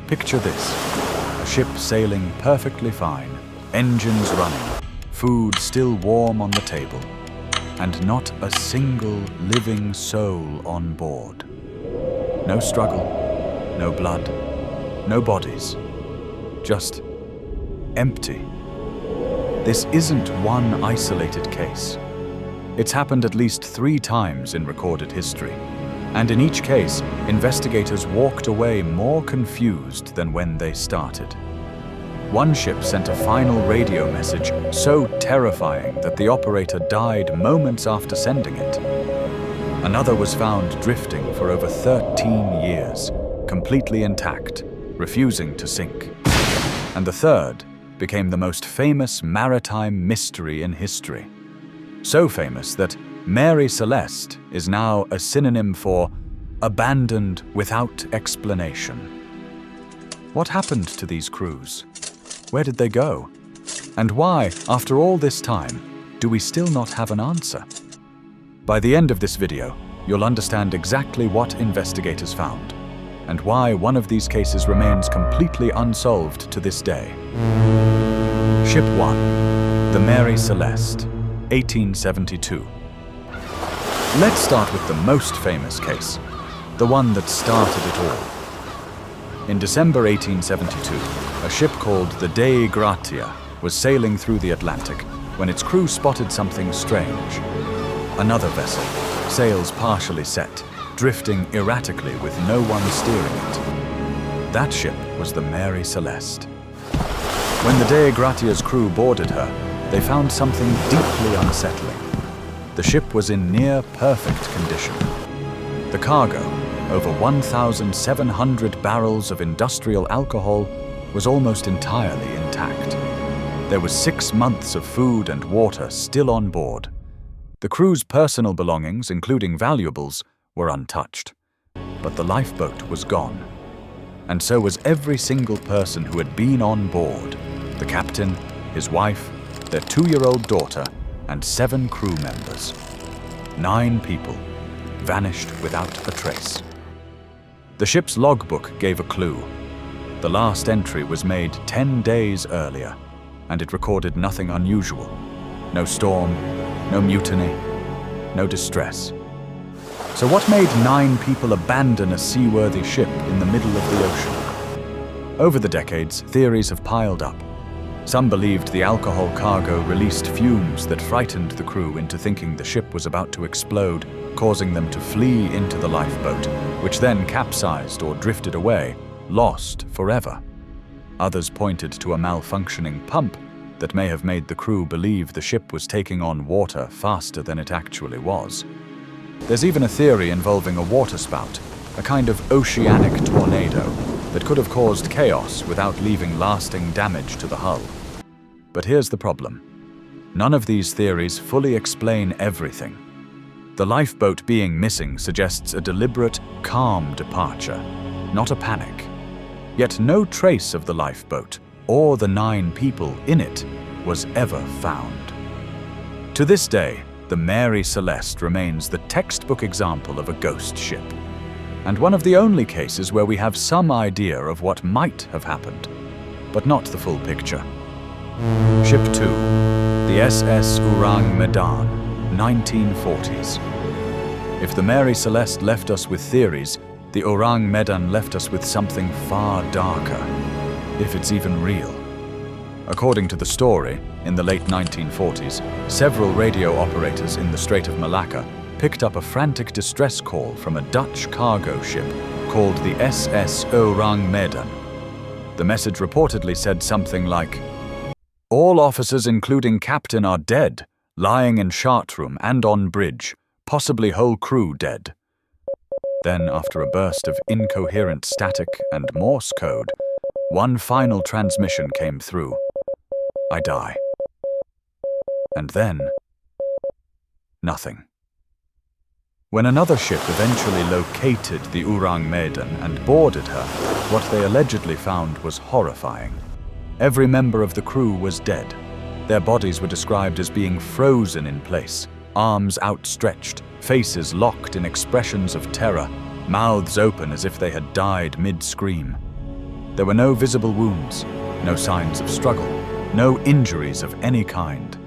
Picture this: a ship sailing perfectly fine, engines running, food still warm on the table, and not a single living soul on board. No struggle, no blood, no bodies, just empty. This isn't one isolated case. It's happened at least 3 times in recorded history, and in each case, investigators walked away more confused than when they started. One ship sent a final radio message so terrifying that the operator died moments after sending it. Another was found drifting for over 13 years, completely intact, refusing to sink. And the third became the most famous maritime mystery in history. So famous that Mary Celeste is now a synonym for abandoned without explanation. What happened to these crews? Where did they go? And why, after all this time, do we still not have an answer? By the end of this video, you'll understand exactly what investigators found, and why one of these cases remains completely unsolved to this day. Ship 1, the Mary Celeste, 1872. Let's start with the most famous case, the one that started it all. In December 1872, a ship called the Dei Gratia was sailing through the Atlantic when its crew spotted something strange. Another vessel, sails partially set, drifting erratically with no one steering it. That ship was the Mary Celeste. When the Dei Gratia's crew boarded her, they found something deeply unsettling. The ship was in near perfect condition. The cargo, over 1,700 barrels of industrial alcohol, was almost entirely intact. There was 6 months of food and water still on board. The crew's personal belongings, including valuables, were untouched. But the lifeboat was gone. And so was every single person who had been on board: the captain, his wife, their 2-year-old daughter, and 7 crew members. 9 people vanished without a trace. The ship's logbook gave a clue. The last entry was made 10 days earlier, and it recorded nothing unusual. No storm, no mutiny, no distress. So what made 9 people abandon a seaworthy ship in the middle of the ocean? Over the decades, theories have piled up. Some believed the alcohol cargo released fumes that frightened the crew into thinking the ship was about to explode, causing them to flee into the lifeboat, which then capsized or drifted away, lost forever. Others pointed to a malfunctioning pump that may have made the crew believe the ship was taking on water faster than it actually was. There's even a theory involving a waterspout, a kind of oceanic tornado that could have caused chaos without leaving lasting damage to the hull. But here's the problem. None of these theories fully explain everything. The lifeboat being missing suggests a deliberate, calm departure, not a panic. Yet no trace of the lifeboat, or the 9 people in it, was ever found. To this day, the Mary Celeste remains the textbook example of a ghost ship, and one of the only cases where we have some idea of what might have happened, but not the full picture. Ship 2, the SS Ourang Medan, 1940s. If the Mary Celeste left us with theories, the Ourang Medan left us with something far darker, if it's even real. According to the story, in the late 1940s, several radio operators in the Strait of Malacca picked up a frantic distress call from a Dutch cargo ship called the SS Ourang Medan. The message reportedly said something like, "All officers including captain are dead, lying in chart room and on bridge, possibly whole crew dead." Then, after a burst of incoherent static and Morse code, one final transmission came through. "I die." And then, nothing. When another ship eventually located the Ourang Medan and boarded her, what they allegedly found was horrifying. Every member of the crew was dead. Their bodies were described as being frozen in place, arms outstretched, faces locked in expressions of terror, mouths open as if they had died mid-scream. There were no visible wounds, no signs of struggle, no injuries of any kind.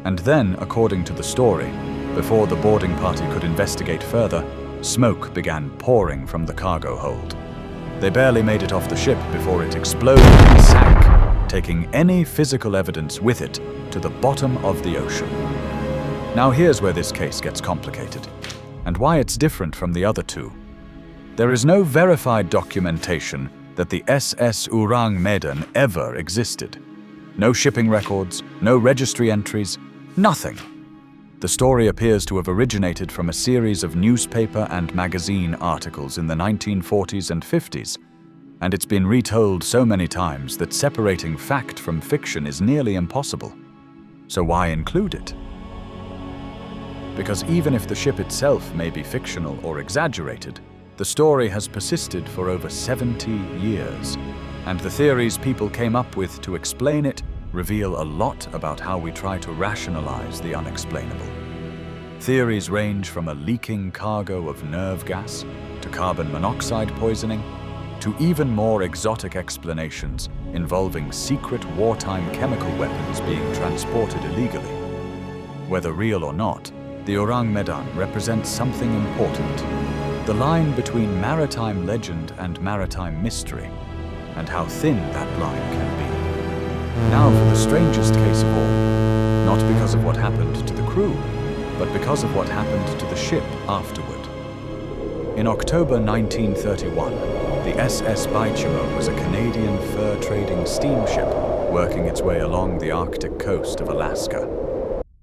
And then, according to the story, before the boarding party could investigate further, smoke began pouring from the cargo hold. They barely made it off the ship before it exploded and sank, taking any physical evidence with it to the bottom of the ocean. Now here's where this case gets complicated, and why it's different from the other two. There is no verified documentation that the SS Ourang Medan ever existed. No shipping records, no registry entries, nothing. The story appears to have originated from a series of newspaper and magazine articles in the 1940s and 50s, and it's been retold so many times that separating fact from fiction is nearly impossible. So why include it? Because even if the ship itself may be fictional or exaggerated, the story has persisted for over 70 years, and the theories people came up with to explain it reveal a lot about how we try to rationalize the unexplainable. Theories range from a leaking cargo of nerve gas to carbon monoxide poisoning, to even more exotic explanations involving secret wartime chemical weapons being transported illegally. Whether real or not, the Ourang Medan represents something important: the line between maritime legend and maritime mystery, and how thin that line can be. Now for the strangest case of all, not because of what happened to the crew, but because of what happened to the ship afterward. In October 1931, the SS Baychimo was a Canadian fur-trading steamship working its way along the Arctic coast of Alaska.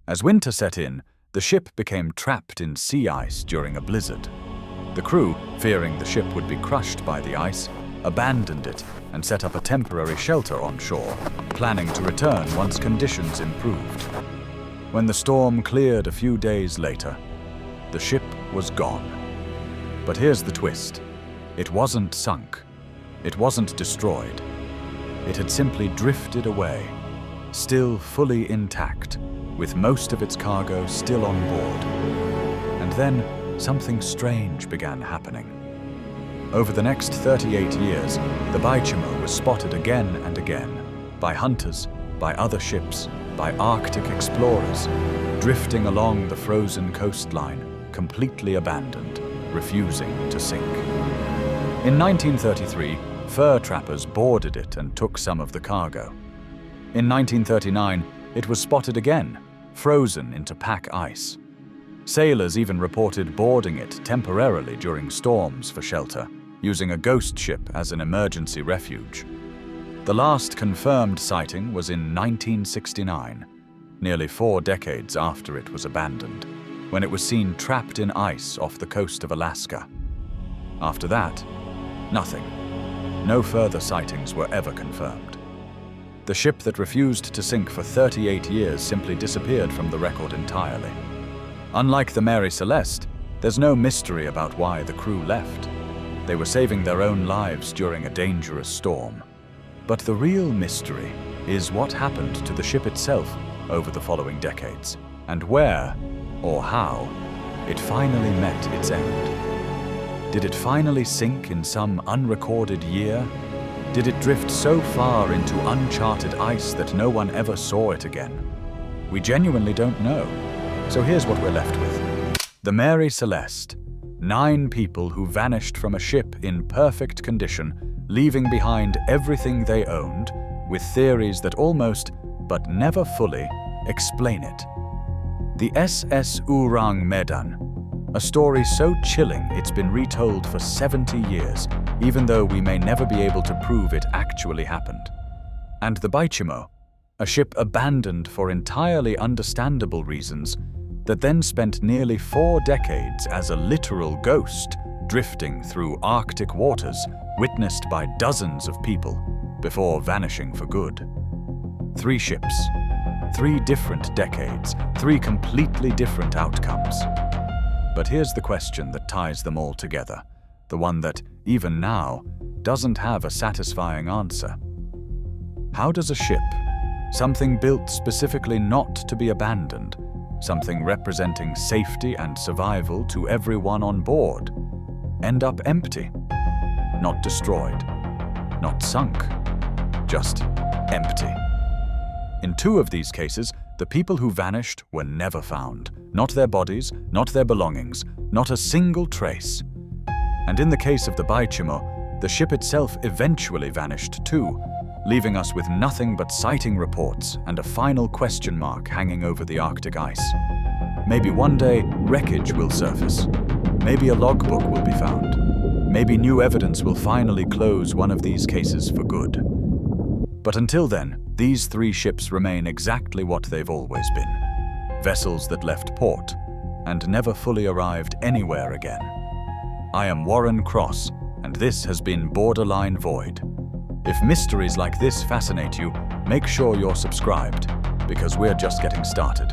As winter set in, the ship became trapped in sea ice during a blizzard. The crew, fearing the ship would be crushed by the ice, abandoned it and set up a temporary shelter on shore, planning to return once conditions improved. When the storm cleared a few days later, the ship was gone. But here's the twist. It wasn't sunk. It wasn't destroyed. It had simply drifted away, still fully intact, with most of its cargo still on board. And then something strange began happening. Over the next 38 years, the Baychimo was spotted again and again, by hunters, by other ships, by Arctic explorers, drifting along the frozen coastline, completely abandoned, refusing to sink. In 1933, fur trappers boarded it and took some of the cargo. In 1939, it was spotted again, frozen into pack ice. Sailors even reported boarding it temporarily during storms for shelter, using a ghost ship as an emergency refuge. The last confirmed sighting was in 1969, nearly 4 decades after it was abandoned, when it was seen trapped in ice off the coast of Alaska. After that, nothing. No further sightings were ever confirmed. The ship that refused to sink for 38 years simply disappeared from the record entirely. Unlike the Mary Celeste, there's no mystery about why the crew left. They were saving their own lives during a dangerous storm. But the real mystery is what happened to the ship itself over the following decades, and where, or how, it finally met its end. Did it finally sink in some unrecorded year? Did it drift so far into uncharted ice that no one ever saw it again? We genuinely don't know. So here's what we're left with. The Mary Celeste. 9 people who vanished from a ship in perfect condition, leaving behind everything they owned, with theories that almost, but never fully, explain it. The SS Ourang Medan. A story so chilling it's been retold for 70 years, even though we may never be able to prove it actually happened. And the Baychimo, a ship abandoned for entirely understandable reasons, that then spent nearly 4 decades as a literal ghost, drifting through Arctic waters, witnessed by dozens of people, before vanishing for good. 3 ships, 3 different decades, 3 completely different outcomes. But here's the question that ties them all together, the one that, even now, doesn't have a satisfying answer. How does a ship, something built specifically not to be abandoned, something representing safety and survival to everyone on board, end up empty? Not destroyed, not sunk, just empty. In 2 of these cases, the people who vanished were never found. Not their bodies, not their belongings, not a single trace. And in the case of the Baychimo, the ship itself eventually vanished too, leaving us with nothing but sighting reports and a final question mark hanging over the Arctic ice. Maybe one day, wreckage will surface. Maybe a logbook will be found. Maybe new evidence will finally close one of these cases for good. But until then, these 3 ships remain exactly what they've always been. Vessels that left port and never fully arrived anywhere again. I am Warren Cross, and this has been Borderline Void. If mysteries like this fascinate you, make sure you're subscribed, because we're just getting started.